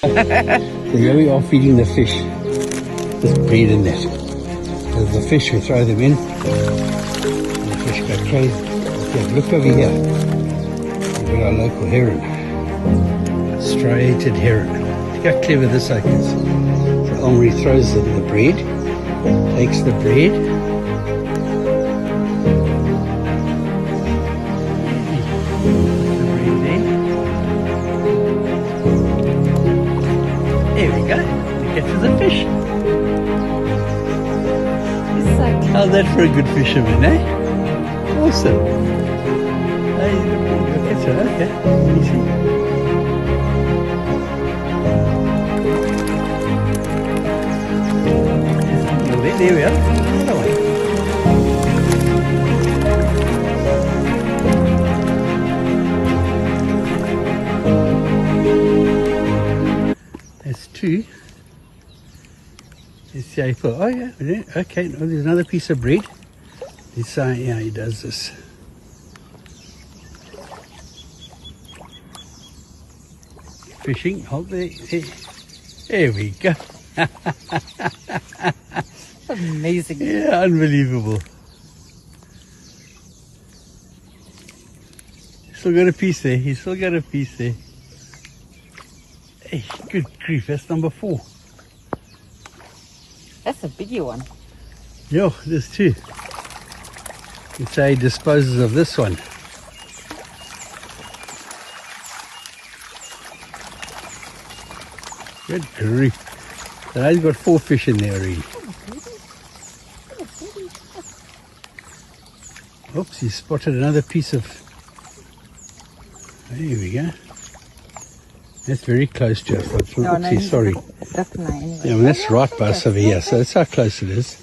So here we are feeding the fish. Just breed in that. There's the fish, we throw them in. And the fish go crazy. Okay, look over here. We've got our local heron. Striated heron. Look how clever this oak is. So Omri throws the bread, takes the bread. There we go. He catches a fish. How's that for a good fisherman, eh? Awesome. Hey, you'll catch it, okay. Easy. There we are. Another one. That's two. Let's see how you put. Oh yeah, okay. No, there's another piece of bread. This yeah, he does this. Fishing. Hold there. There we go. Amazing. Yeah, unbelievable. Still got a piece there. He's still got a piece there. Hey, good grief. That's number 4. That's a biggie one. Yo, there's 2. Let's say he disposes of this one. Good grief. So now he's got 4 fish in there already. Oops, he spotted another piece of... There we go. That's very close to us. Oopsie, sorry. Anyway. Yeah, well, that's right by us over here, so that's how close it is.